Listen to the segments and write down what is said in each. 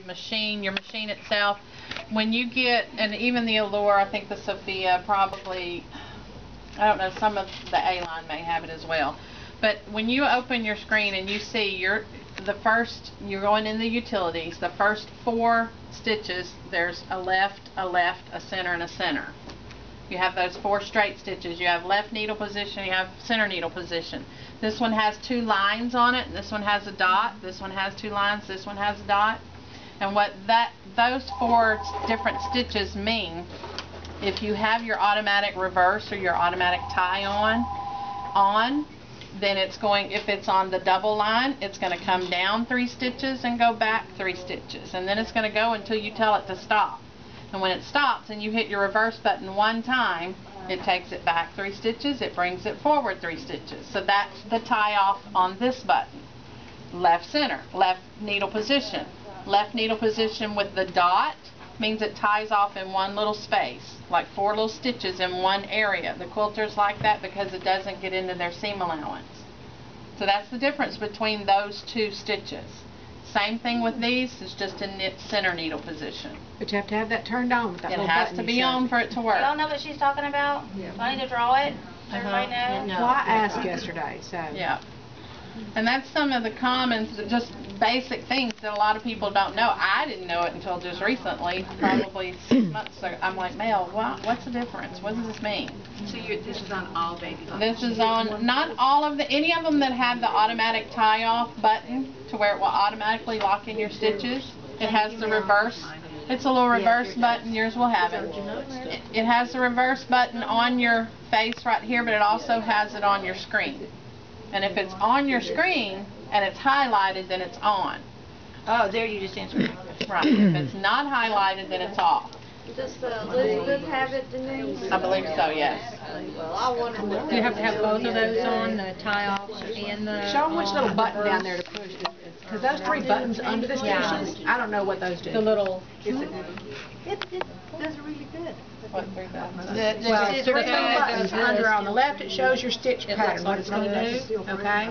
machine, your machine itself, when you get, and even the Allure, I think the Sophia probably, I don't know, some of the A-line may have it as well, but when you open your screen and you see you're going in the utilities, the first 4 stitches, there's a left, a center, and a center. You have those 4 straight stitches. You have left needle position, you have center needle position. This one has 2 lines on it, and this one has a dot. This one has 2 lines, this one has a dot. And what those 4 different stitches mean, if you have your automatic reverse or your automatic tie on, then it's going, if it's on the double line, it's going to come down 3 stitches and go back 3 stitches. And then it's going to go until you tell it to stop. And when it stops and you hit your reverse button one time, it takes it back 3 stitches, it brings it forward 3 stitches. So that's the tie off on this button. Left center, left needle position. Left needle position with the dot means it ties off in one little space, like 4 little stitches in one area. The quilters like that because it doesn't get into their seam allowance. So that's the difference between those 2 stitches. Same thing with these, it's just in center needle position. But you have to have that turned on with that little button. It has button to be on for it to work. Y'all know what she's talking about? Yeah. Do I need to draw it? Does everybody know? Well, I asked yesterday, so. Yeah. And that's some of the common, just basic things that a lot of people don't know. I didn't know it until just recently, probably 6 months ago. I'm like, Mel, what's the difference? What does this mean? So this is on all baby lots? This is on, not all of any of them that have the automatic tie-off button to where it will automatically lock in your stitches. It has the reverse. It's a little reverse button. Yours will have it. It has the reverse button on your face right here, but it also has it on your screen. And if it's on your screen and it's highlighted, then it's on. Oh, there you just answered. Right. If it's not highlighted, then it's off. Does Elizabeth have it, Denise? I believe so, yes. Well, I wonder what Do you have to have both of those on, the tie-offs and the... Show them which little button down there to push. Because those 3 buttons under the stitches, I don't know what those do. The little... It does really good. What 3 buttons? Well, 3 little buttons under on the left, it shows your stitch pattern, what it's going to do, okay?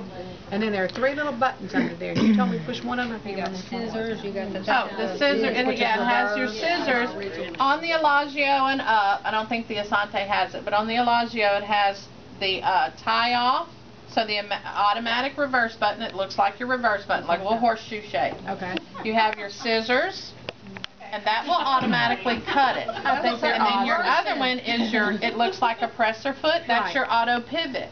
And then there are 3 little buttons under there. You told me to push one of them. You got scissors, you got the... Oh, the scissors, it has your scissors. On the Elagio and up, I don't think the Asante has it, but on the Elagio it has the tie-off, so the automatic reverse button, it looks like your reverse button, like a little horseshoe shape. Okay. You have your scissors, and that will automatically cut it. And then your other one is it looks like a presser foot, that's your auto pivot.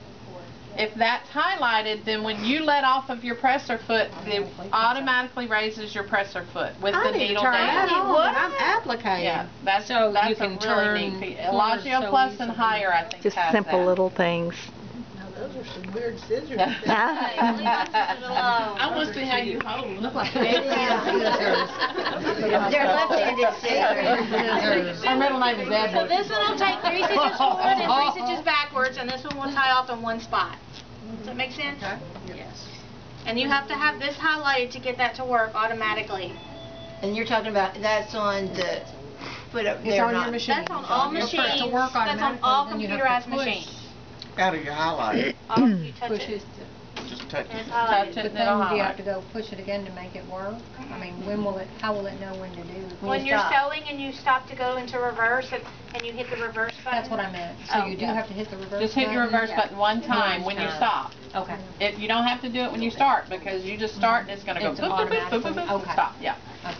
If that's highlighted, then when you let off of your presser foot, it automatically raises your presser foot with the needle down. I'm applicating. Yeah, that's So a you can really neat feature. Elagio so Plus easily. and higher, I think, Just has simple that. little things. Those are some weird scissors. Leave us alone. I want to see how you hold them. Look like They're left-handed scissors. Our middle name is So Edward. this one will take 3 stitches forward and 3 stitches backwards, and this one will tie off in one spot. Does that make sense? Yes. And you have to have this highlighted to get that to work automatically. And you're talking about, that's on the, put up It's there, on your not. machine. That's on all For it to machines. work That's on all automatically, then you have to computerized push. machines. How do you highlight it? All you touch Push it. it. Just touch And it's it. highlighted. Touch it. But It'll then do you highlight. have to go push it again to make it work? I mean, how will it know when to do? When you're sewing and you stop to go into reverse and you hit the reverse button. That's what I meant. So Oh, you do yeah. have to hit the reverse Just hit your button? reverse button one time when you stop. Okay. You don't have to do it when you start, because you just start and it's going to go It's boop, boop, boop, boop, boop, boop, okay. stop. Yeah. Okay.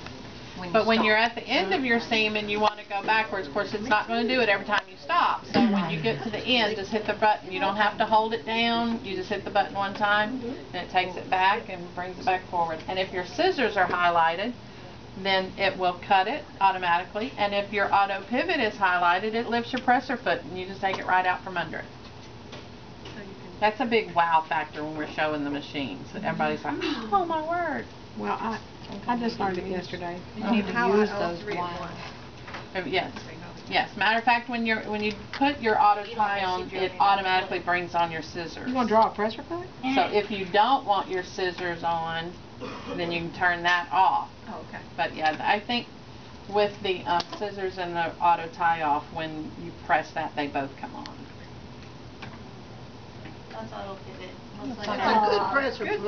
But when you're at the end of your seam and you want to go backwards, of course, it's not going to do it every time you stop. So when you get to the end, just hit the button. You don't have to hold it down. You just hit the button one time, and it takes it back and brings it back forward. And if your scissors are highlighted, then it will cut it automatically. And if your auto pivot is highlighted, it lifts your presser foot, and you just take it right out from under it. That's a big wow factor when we're showing the machines. Everybody's like, oh my word. Well, I just learned it yesterday. You need to use those lines. Yes. Yes. Matter of fact, when you put your auto tie on, it automatically brings on your scissors. You gonna draw a pressure foot? So if you don't want your scissors on, then you can turn that off. Oh, okay. But yeah, I think with the scissors and the auto tie off, when you press that, they both come on. That's auto pivot. That's a good presser. You've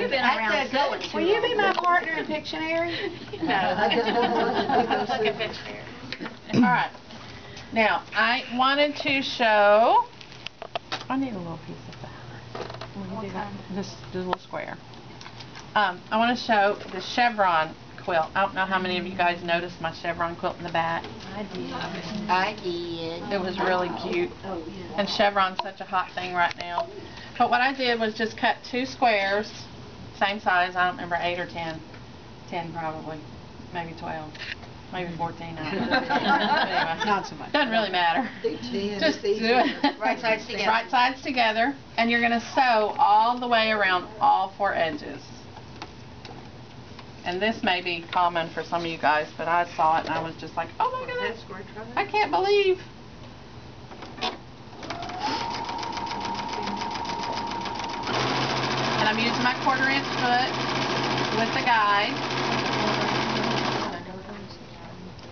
been around sewing too Will you be long. my partner in Pictionary? No. Let's look at Pictionary. All right. Now, I wanted to show, I need a little piece of that. Will you do that? This little square. I want to show the Chevron quilt. I don't know how many of you guys noticed my Chevron quilt in the back. I did. It was really cute. And Chevron's such a hot thing right now. But what I did was just cut 2 squares, same size, I don't remember, 8 or 10. 10 probably, maybe 12. Maybe 14. I don't know. Anyway, Not so much. doesn't really matter. Just do it. Right sides together. Right sides together. And you're going to sew all the way around all 4 edges. And this may be common for some of you guys, but I saw it and I was just like, oh my goodness, I can't believe. And I'm using my 1/4 inch foot with the guide.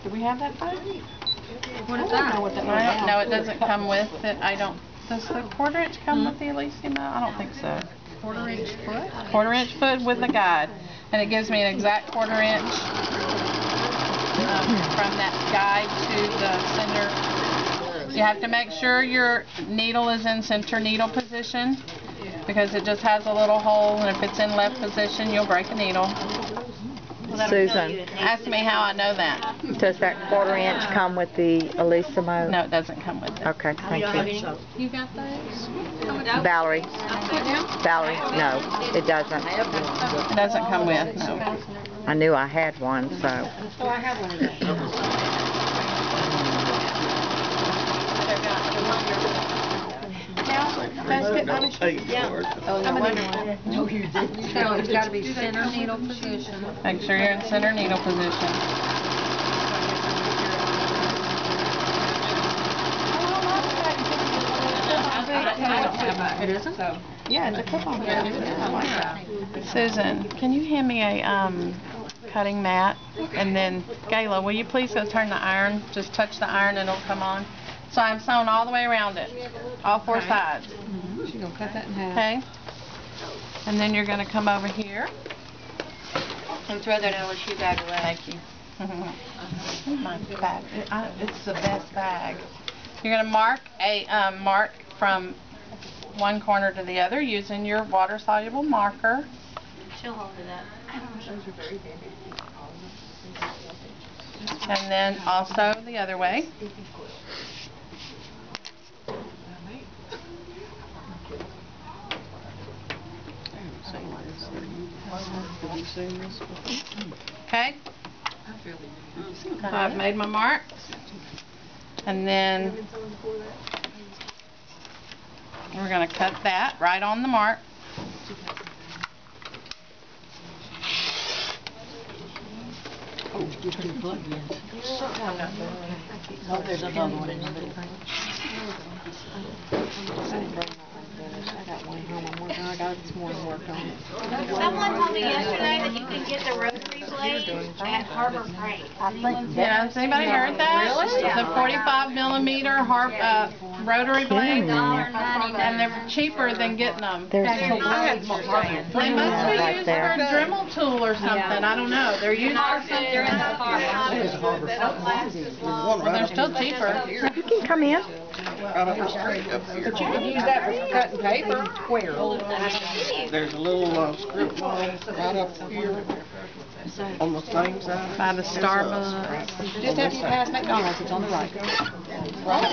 Do we have that foot? What is that? No, it doesn't come with it. I don't. Does the 1/4 inch come with the Elysima? I don't think so. 1/4 inch foot? 1/4 inch foot with the guide. And it gives me an exact 1/4 inch from that guide to the center. You have to make sure your needle is in center needle position because it just has a little hole, and if it's in left position, you'll break a needle. Susan, Ask me how I know that. does that 1/4 inch come with the Elysimo? No, it doesn't come with it. Okay, thank you. You got those? Valerie? Valerie, no, it doesn't. It doesn't come with, no. I knew I had one, so. Oh, I have one of those. No, you didn't. So it's got to be center needle position. Make sure you're in center needle position. It isn't? Yeah, it's a clip-on. Susan, can you hand me a cutting mat? And then, Gayla, will you please go turn the iron? Just touch the iron and it'll come on. So I'm sewing all the way around it, all 4 sides. She's going to cut that in half. Okay? And then you're going to come over here. And throw that little shoe bag away. Thank you. My bag. It's the best bag. You're going to mark mark from one corner to the other using your water-soluble marker. She'll hold it up. And then also the other way. Okay? I've made my marks. And then we're going to cut that right on the mark. Oh, there's another one in there. I got one home. I'm working. I got some more to work on it. Someone told me yesterday that you can get the rotary blade at Harbor Freight. Yeah, has anybody heard that? Really? The 45mm rotary blades. And they're cheaper than getting them. There's They some must be used for a Dremel tool or something. I don't know. They're used for something. Well, they're still cheaper. You can come in. Right up the street up here. But you can use that for cutting paper. Where? There's a little strip mall right up here on the same side. By the Starbucks. Just after you pass McDonald's, it's on the right. But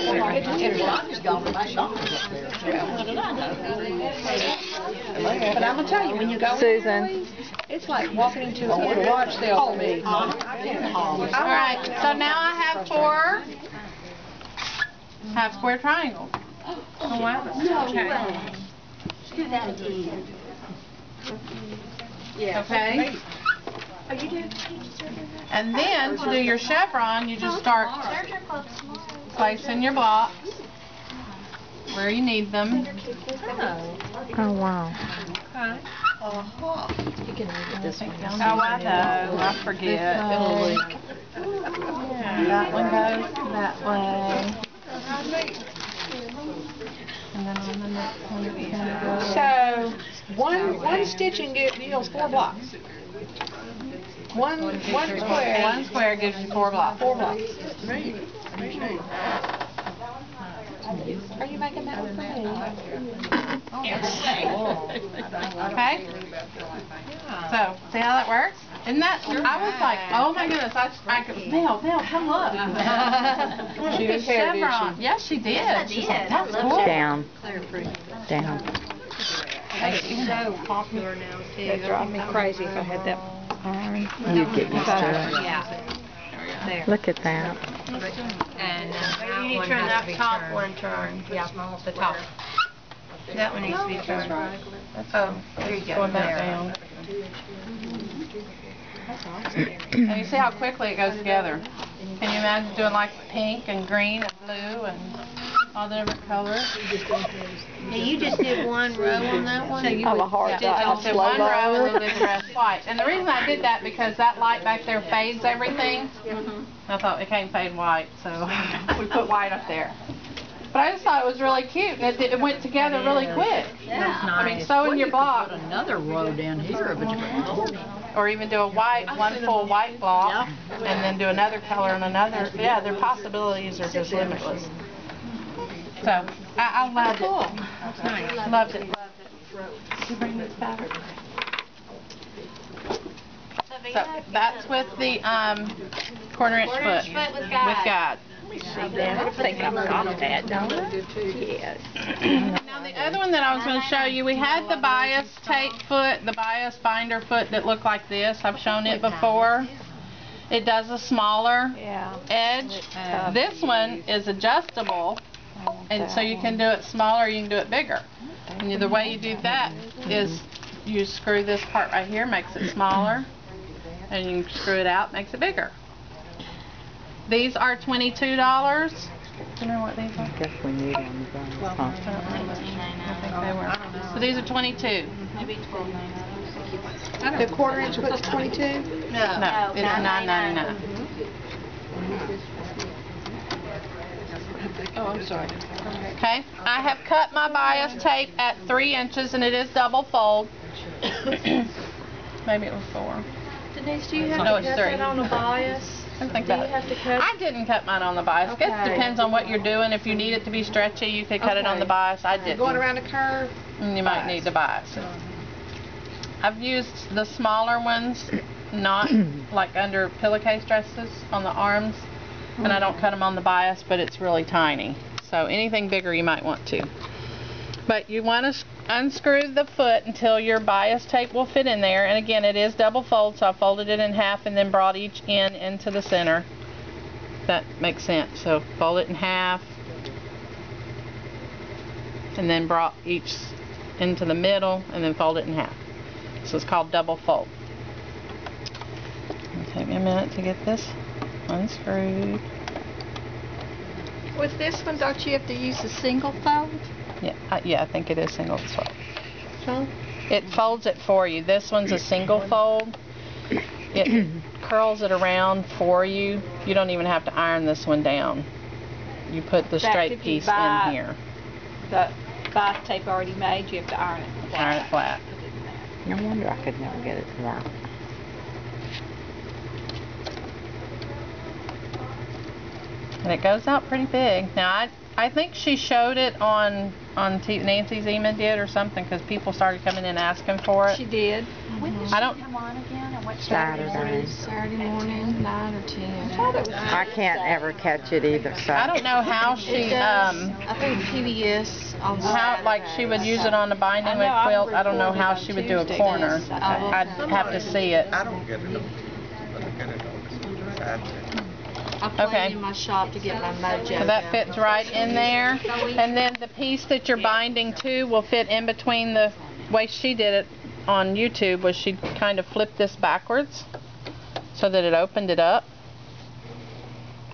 I'm going to tell you, when you go Susan. it's like walking into a garage sale for me. All right, so now I have 4 half square triangles. Oh, wow. Okay. Do that again. Okay. And then to do your chevron, you just start placing your blocks where you need them. Oh, wow. Oh, I know. I forget. That one goes that way. And then on the next one, it's gonna go. So, one stitching yields 4 blocks. One square. One square gives you 4 blocks. 4 blocks. Are you making that one for me? Okay? So, see how that works? Isn't that, I was like, oh my goodness, I could, Mel, come look. She didn't care, did Chevron. she? Yes, she did. Yes, I She did. said, that's cool. Down. Down. It's so popular now too. That'd drive me crazy if I had that iron. You get used to it. Yeah. There. Look at that. And You need to turn that top one turn. Yeah, the top. That one needs to be turned. Oh, there you go. Going back down. And you see how quickly it goes together. Can you imagine doing like pink and green and blue and all the different colors? Yeah, you just did one row on that one? I'm a hard I dot. just did one row and then did the rest white. And the reason I did that because that light back there fades everything. I thought it can't fade white, so we put white up there. But I just thought it was really cute, and it went together really quick. Yeah. I mean, sew in your block, Another row down here, but or even do a white, one full white block, and then do another color and another. Yeah, their possibilities are just limitless. So, I loved it. Loved it. Did you bring this fabric? So, that's with the quarter-inch foot. with guide. I think I've got that, don't I? Yes. Now the other one that I was going to show you, we had the bias tape foot, the bias binder foot that looked like this. I've shown it before. It does a smaller edge. This one is adjustable, and so you can do it smaller, you can do it bigger. And the way you do that is you screw this part right here, makes it smaller, and you can screw it out, makes it bigger. These are $22. Do you know what these are? I guess we need them. I think they were. So these are 22. The quarter-inch foot's 22? No, it's $9.99. Oh, I'm sorry. Okay, I have cut my bias tape at 3 inches, and it is double fold. Maybe it was 4. Denise, do you have No, to it's cut 3. that on a bias? I think Do you that. have to cut? I didn't cut mine on the bias. Okay. It depends on what you're doing. If you need it to be stretchy, you could cut it on the bias. I didn't. Going around the curve? And you might need to bias it. I've used the smaller ones, not like under pillowcase dresses on the arms, and I don't cut them on the bias, but it's really tiny. So anything bigger you might want to. But you want to unscrew the foot until your bias tape will fit in there. And again, it is double fold, so I folded it in half and then brought each end into the center. That makes sense. So fold it in half and then brought each into the middle and then fold it in half. So it's called double fold. It'll take me a minute to get this unscrewed. With this one, don't you have to use a single fold? Yeah, I think it is single fold. It folds it for you. This one's a single fold. It curls it around for you. You don't even have to iron this one down. You put the straight piece in here. The bias tape already made, you have to iron it flat. Iron it flat. No wonder I could never get it to work. And it goes out pretty big. Now, I think she showed it on Nancy Zima did or something, because people started coming in asking for it. She did. I don't. Come on again, and what Saturday. Saturday morning, 9 or 10. I can't ever catch it either, so. I don't know how she I think PBS on how like she would use it on a binding with quilt. I don't know how she would do a corner. I'd have to see it. I don't get it on, but I get it on Saturday. I play Okay. in my shop to get my mojo. So that fits right in there. And then the piece that you're binding to will fit in between. The way she did it on YouTube was she kind of flipped this backwards so that it opened it up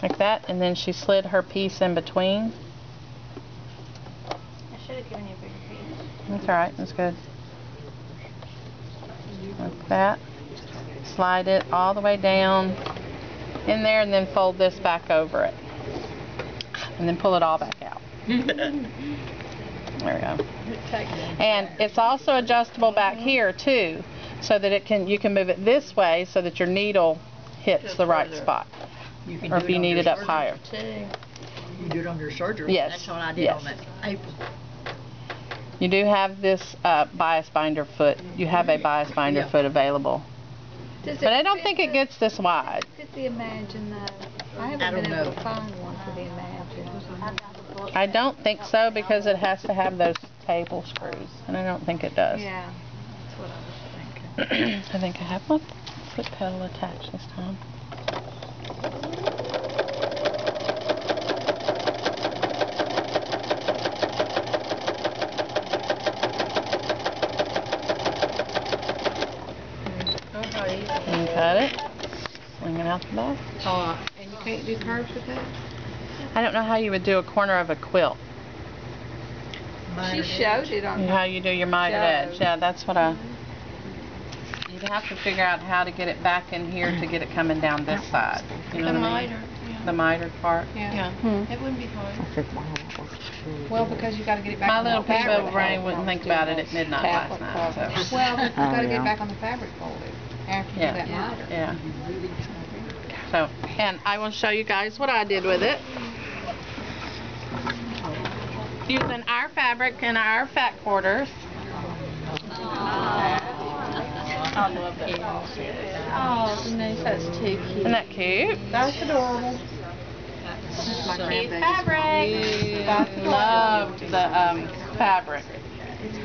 like that, and then she slid her piece in between. I should have given you a bigger piece. That's alright, that's good. Like that. Slide it all the way down in there and then fold this back over it. And then pull it all back out. There we go. And it's also adjustable back here too, so that you can move it this way so that your needle hits the right spot. You can Or do if you on need your it up surgery, higher. too. You do it on your surgery. Yes, That's what I did yes. on that April. You do have this bias binder foot. You have a bias binder Yeah. foot available. But I don't think it gets this wide. Fit the Imagine though. I I haven't don't been able know. to find one for the Imagine. I don't think so because it has to have those table screws, and I don't think it does. Yeah, that's what I was thinking. I think I have my foot pedal attached this time. And cut it. Swing it out the back. And you can't do curves with that? I don't know how you would do a corner of a quilt. She showed it on How you do your mitered edge. Yeah, that's what you'd have to figure out how to get it back in here to get it coming down this side. You know The what I mean? miter, yeah. The mitered part. Yeah. It wouldn't be hard. Well, because you gotta get it back My on the little fabric. peebo brain wouldn't think about it at midnight last night. So. Well, but you gotta get it back on the fabric folded after you do that Yeah. miter. Yeah. So, and I will show you guys what I did with it. Using our fabric and our fat quarters. I love that. Oh, Denise, that's too cute. Isn't that cute? That's adorable. Cute fabric. Loved the fabric.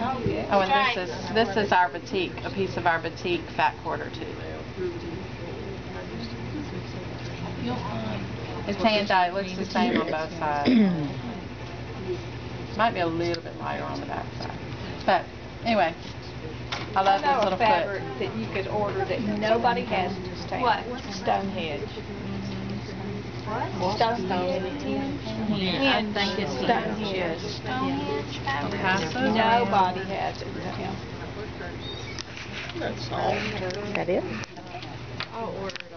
Oh, and this is our batik, a piece of our batik fat quarter too. It's hand dyed. It looks the same on both sides. Might be a little bit lighter on the back side. But anyway, I love this little fabric foot. that you could order that nobody has in this town. What? Stonehenge. What? Stonehenge. I think it's Stonehenge. Stonehenge fabric. Passive. Nobody has it in town. That's all. That is? I'll order it.